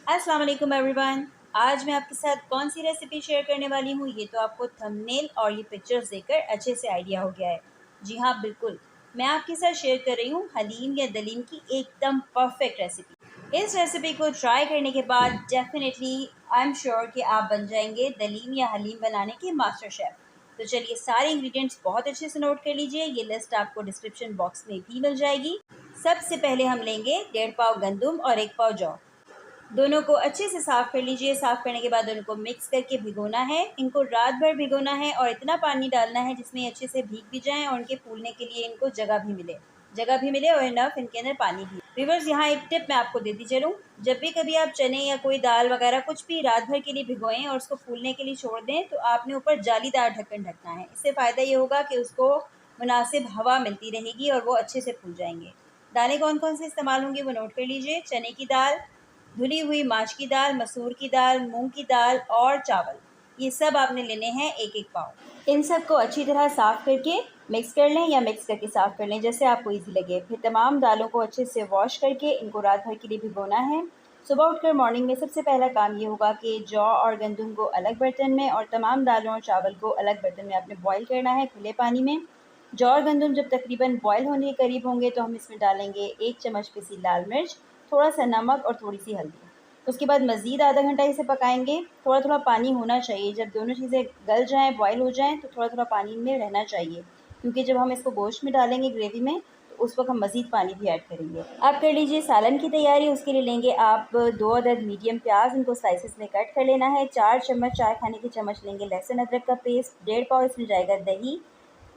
अस्सलाम वालेकुम एवरीवन। आज मैं आपके साथ कौन सी रेसिपी शेयर करने वाली हूँ ये तो आपको थंबनेल और ये पिक्चर्स देखकर अच्छे से आइडिया हो गया है। जी हाँ, बिल्कुल। मैं आपके साथ शेयर कर रही हूँ हलीम या दलीम की एकदम परफेक्ट रेसिपी। इस रेसिपी को ट्राई करने के बाद डेफिनेटली आई एम श्योर कि आप बन जाएंगे दलीम या हलीम बनाने के मास्टर शेफ़। तो चलिए, सारे इंग्रेडिएंट्स बहुत अच्छे से नोट कर लीजिए। ये लिस्ट आपको डिस्क्रिप्शन बॉक्स में भी मिल जाएगी। सबसे पहले हम लेंगे 1.5 पाव गंदम और 1 पाव जौ। दोनों को अच्छे से साफ़ कर लीजिए। साफ़ करने के बाद दोनों को मिक्स करके भिगोना है। इनको रात भर भिगोना है और इतना पानी डालना है जिसमें ये अच्छे से भीग भी जाएं और इनके फूलने के लिए इनको जगह भी मिले और इनफ इनके अंदर पानी भी। व्यूअर्स, यहाँ एक टिप मैं आपको देती चलूँ। जब भी कभी आप चने या कोई दाल वगैरह कुछ भी रात भर के लिए भिगोएं और उसको फूलने के लिए छोड़ दें तो आपने ऊपर जालीदार ढक्कन ढकना है। इससे फ़ायदा ये होगा कि उसको मुनासिब हवा मिलती रहेगी और वो अच्छे से फूल जाएंगे। दालें कौन कौन से इस्तेमाल होंगी वो नोट कर लीजिए। चने की दाल, धुली हुई माश की दाल, मसूर की दाल, मूंग की दाल और चावल। ये सब आपने लेने हैं 1-1 पाव। इन सब को अच्छी तरह साफ़ करके मिक्स कर लें या मिक्स करके साफ़ कर लें, जैसे आपको इजी लगे। फिर तमाम दालों को अच्छे से वॉश करके इनको रात भर के लिए भिगोना है। सुबह उठकर मॉर्निंग में सबसे पहला काम ये होगा कि जौ और गंदम को अलग बर्तन में और तमाम दालों और चावल को अलग बर्तन में आपने बॉईल करना है खुले पानी में। जौ और गंदम जब तकरीबन बॉयल होने के करीब होंगे तो हम इसमें डालेंगे 1 चम्मच पिसी लाल मिर्च, थोड़ा सा नमक और थोड़ी सी हल्दी। उसके बाद मज़ीद आधा घंटा इसे पकाएंगे। थोड़ा थोड़ा पानी होना चाहिए। जब दोनों चीज़ें गल जाएं, बॉयल हो जाएं, तो थोड़ा थोड़ा पानी में रहना चाहिए, क्योंकि जब हम इसको गोश्त में डालेंगे ग्रेवी में तो उस वक्त हम मज़ीद पानी भी ऐड करेंगे। अब कर लीजिए सालन की तैयारी। उसके लिए लेंगे आप 2 अदद मीडियम प्याज। इनको स्लाइसेस में कट कर लेना है। 4 चम्मच चाय खाने के चम्मच लेंगे लहसुन अदरक का पेस्ट। 1.5 पाव इसमें जाएगा दही।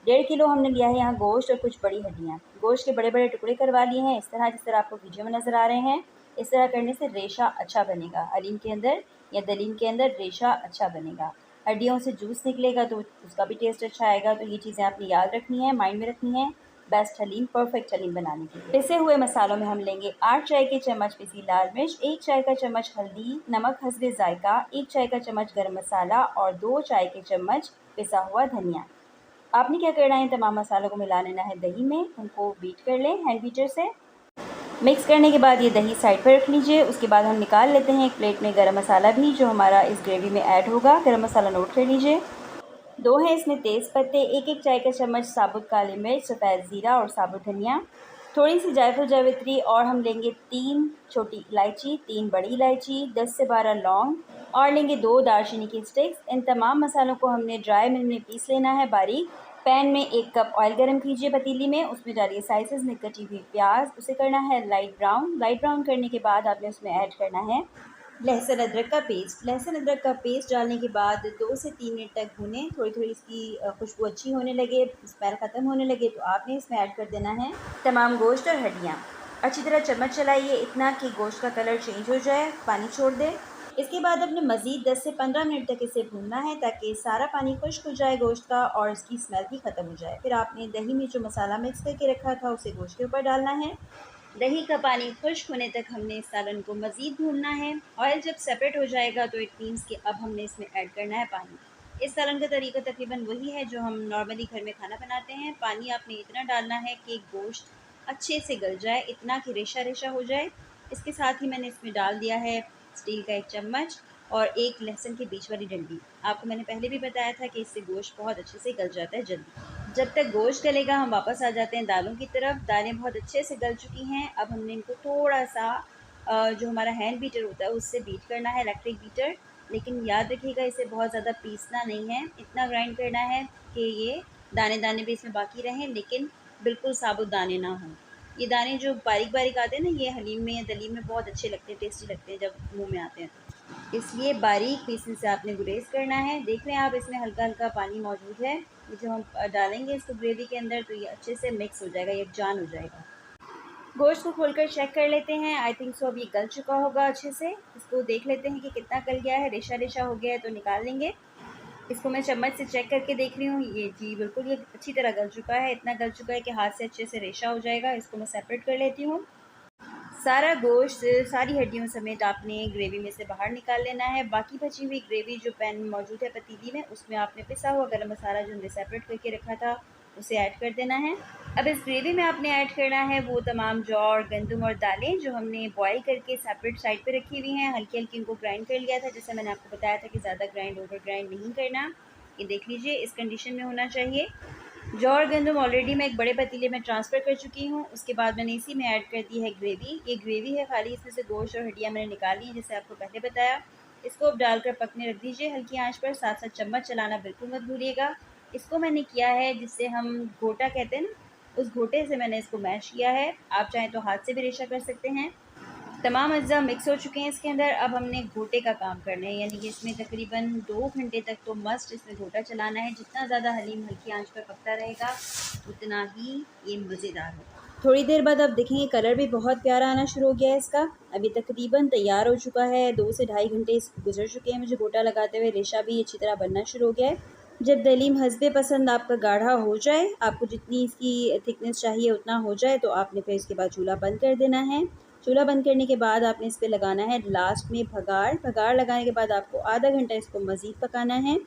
1.5 किलो हमने लिया है यहाँ गोश्त और कुछ बड़ी हड्डियाँ। गोश्त के बड़े बड़े टुकड़े करवा लिए हैं इस तरह, जिस तरह आपको वीडियो में नज़र आ रहे हैं। इस तरह करने से रेशा अच्छा बनेगा। हलीम के अंदर या दलीम के अंदर रेशा अच्छा बनेगा। हड्डियों से जूस निकलेगा तो उसका भी टेस्ट अच्छा आएगा। तो ये चीज़ें आपने याद रखनी है, माइंड में रखनी है बेस्ट हलीम, परफेक्ट हलीम बनाने के लिए। पिसे हुए मसालों में हम लेंगे 8 चाय के चम्मच पिसी लाल मिर्च, 1 चाय का चम्मच हल्दी, नमक हस्बे जायका, 1 चाय का चम्मच गरम मसाला और 2 चाय के चम्मच पिसा हुआ धनिया। आपने क्या करना है, तमाम मसालों को मिला लेना है दही में। उनको बीट कर लें हैंड बीटर से। मिक्स करने के बाद ये दही साइड पर रख लीजिए। उसके बाद हम निकाल लेते हैं एक प्लेट में गरम मसाला भी, जो हमारा इस ग्रेवी में ऐड होगा। गरम मसाला नोट कर लीजिए। 2 हैं इसमें तेज़ पत्ते, 1-1 चाय का चम्मच साबुत काली मिर्च, सफ़ेद ज़ीरा और साबुत धनिया, थोड़ी सी जायफल जावित्री और हम लेंगे 3 छोटी इलायची, 3 बड़ी इलायची, 10 से 12 लौंग और लेंगे 2 दालचीनी की स्टिक्स। इन तमाम मसालों को हमने ड्राई मिल में पीस लेना है बारीक। पैन में 1 कप ऑयल गरम कीजिए पतीली में। उसमें डालिए साइज़ में कटी हुई प्याज। उसे करना है लाइट ब्राउन। लाइट ब्राउन करने के बाद आपने उसमें ऐड करना है लहसुन अदरक का पेस्ट। लहसुन अदरक का पेस्ट डालने के बाद 2 से 3 मिनट तक भूनें। थोड़ी थोड़ी इसकी खुशबू अच्छी होने लगे, स्मेल ख़त्म होने लगे तो आपने इसमें ऐड कर देना है तमाम गोश्त और हड्डियाँ। अच्छी तरह चम्मच चलाइए इतना कि गोश्त का कलर चेंज हो जाए, पानी छोड़ दे। इसके बाद अपने मज़ीद 10 से 15 मिनट तक इसे भूनना है ताकि सारा पानी खुश्क हो जाए गोश्त का और इसकी स्मेल भी ख़त्म हो जाए। फिर आपने दही में जो मसाला मिक्स करके रखा था उसे गोश्त के ऊपर डालना है। दही का पानी खुश्क होने तक हमने इस सालन को मज़ीद भूनना है। ऑयल जब सेपरेट हो जाएगा तो इट मीन्स कि अब हमने इसमें ऐड करना है पानी। इस सालन का तरीका तकरीबन वही है जो हम नॉर्मली घर में खाना बनाते हैं। पानी आपने इतना डालना है कि गोश्त अच्छे से गल जाए, इतना कि रेशा रेशा हो जाए। इसके साथ ही मैंने इसमें डाल दिया है स्टील का 1 चम्मच और 1 लहसुन की बीच वाली डंडी। आपको मैंने पहले भी बताया था कि इससे गोश्त बहुत अच्छे से गल जाता है जल्दी। जब तक गोश्त गलेगा हम वापस आ जाते हैं दालों की तरफ। दालें बहुत अच्छे से गल चुकी हैं। अब हमने इनको थोड़ा सा जो हमारा हैंड बीटर होता है उससे बीट करना है, इलेक्ट्रिक बीटर। लेकिन याद रखिएगा इसे बहुत ज़्यादा पीसना नहीं है, इतना ग्राइंड करना है कि ये दाने दाने भी इसमें बाकी रहें लेकिन बिल्कुल साबुत दाने ना हों। ये दाने जो बारीक बारीक आते हैं ना, ये हलीम में या दलीम में बहुत अच्छे लगते हैं, टेस्टी लगते हैं जब मुंह में आते हैं तो। इसलिए बारीक पीसने से आपने गुरेज करना है। देख रहे हैं आप इसमें हल्का हल्का पानी मौजूद है। ये जो हम डालेंगे इसको ग्रेवी के अंदर तो ये अच्छे से मिक्स हो जाएगा, यकजान हो जाएगा। गोश्त को खोलकर चेक कर लेते हैं। आई थिंक सो अब ये गल चुका होगा अच्छे से। इसको देख लेते हैं कि कितना गल गया है। रेशा रेशा हो गया है तो निकाल लेंगे। इसको मैं चम्मच से चेक करके देख रही हूँ। ये जी बिल्कुल, ये अच्छी तरह गल चुका है। इतना गल चुका है कि हाथ से अच्छे से रेशा हो जाएगा। इसको मैं सेपरेट कर लेती हूँ। सारा गोश्त सारी हड्डियों समेत आपने ग्रेवी में से बाहर निकाल लेना है। बाकी बची हुई ग्रेवी जो पैन में मौजूद है पतीली में, उसमें आपने पिसा हुआ गरम मसाला जो हमने सेपरेट करके रखा था उसे ऐड कर देना है। अब इस ग्रेवी में आपने ऐड करना है वो तमाम जौ, गंदम और दालें जो हमने बॉईल करके सेपरेट साइड पे रखी हुई हैं। हल्की हल्की इनको ग्राइंड कर लिया था, जैसे मैंने आपको बताया था कि ज़्यादा ग्राइंड ओवर ग्राइंड नहीं करना। ये देख लीजिए, इस कंडीशन में होना चाहिए। जौ और गंदम ऑलरेडी मैं एक बड़े पतीले में ट्रांसफ़र कर चुकी हूँ। उसके बाद मैंने इसी में ऐड कर दी है ग्रेवी। ये ग्रेवी है खाली, इसमें से गोश्त और हड्डियाँ मैंने निकाली हैं, जैसे आपको पहले बताया। इसको अब डालकर पकने रख दीजिए हल्की आंच पर। साथ साथ चम्मच चलाना बिल्कुल मत भूलिएगा। इसको मैंने किया है जिससे हम घोटा कहते हैं ना, उस घोटे से मैंने इसको मैश किया है। आप चाहें तो हाथ से भी रेशा कर सकते हैं। तमाम अज्जा मिक्स हो चुके हैं इसके अंदर। अब हमने घोटे का काम करना है, यानी कि इसमें तकरीबन 2 घंटे तक तो मस्ट इसमें घोटा चलाना है। जितना ज़्यादा हलीम हल्की आंच पर पकता रहेगा उतना ही ये मज़ेदार होगा। थोड़ी देर बाद आप देखेंगे कलर भी बहुत प्यारा आना शुरू हो गया है इसका। अभी तकरीबन तैयार हो चुका है। 2 से ढाई घंटे गुजर चुके हैं मुझे घोटा लगाते हुए। रेशा भी अच्छी तरह बनना शुरू हो गया है। जब दलीम हस्बे पसंद आपका गाढ़ा हो जाए, आपको जितनी इसकी थिकनेस चाहिए उतना हो जाए, तो आपने फिर इसके बाद चूल्हा बंद कर देना है। चूल्हा बंद करने के बाद आपने इस पे लगाना है लास्ट में भगाड़। भगाड़ लगाने के बाद आपको आधा घंटा इसको मज़ीद पकाना है।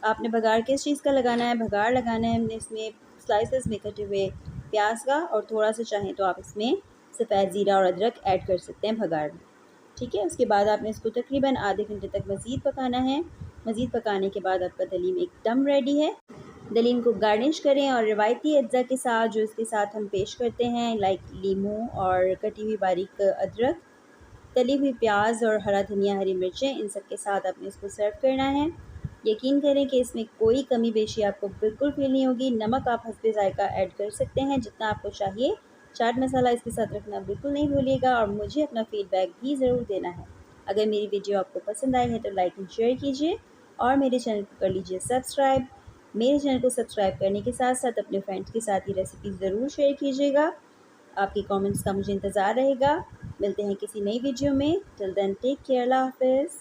आपने भगाड़ किस चीज़ का लगाना है? भगाड़ लगाना है हमने इसमें स्लाइसेस में कटे हुए प्याज का, और थोड़ा सा चाहें तो आप इसमें सफ़ेद ज़ीरा और अदरक ऐड कर सकते हैं भगाड़ में। ठीक है, उसके बाद आपने इसको तकरीबन आधे घंटे तक मज़ीद पकाना है। मज़ीद पकाने के बाद आपका दलीम एकदम रेडी है। दलीम को गार्निश करें और रिवायती अज्जा के साथ जो इसके साथ हम पेश करते हैं, लाइक लीमू और कटी हुई बारीक अदरक, तली हुई प्याज और हरा धनिया, हरी मिर्चें, इन सब के साथ आपने इसको सर्व करना है। यकीन करें कि इसमें कोई कमी बेशी आपको बिल्कुल फ़ील नहीं होगी। नमक आप हस्बे ज़ायक़ा ऐड कर सकते हैं जितना आपको चाहिए। चाट मसाला इसके साथ रखना बिल्कुल नहीं भूलिएगा, और मुझे अपना फ़ीडबैक भी ज़रूर देना है। अगर मेरी वीडियो आपको पसंद आई है तो लाइक एंड शेयर कीजिए, और मेरे चैनल को कर लीजिए सब्सक्राइब। मेरे चैनल को सब्सक्राइब करने के साथ साथ अपने फ्रेंड्स के साथ ये रेसिपी ज़रूर शेयर कीजिएगा। आपके कमेंट्स का मुझे इंतज़ार रहेगा। मिलते हैं किसी नई वीडियो में। टिल देन टेक केयर, अल्लाह हाफ़िज़।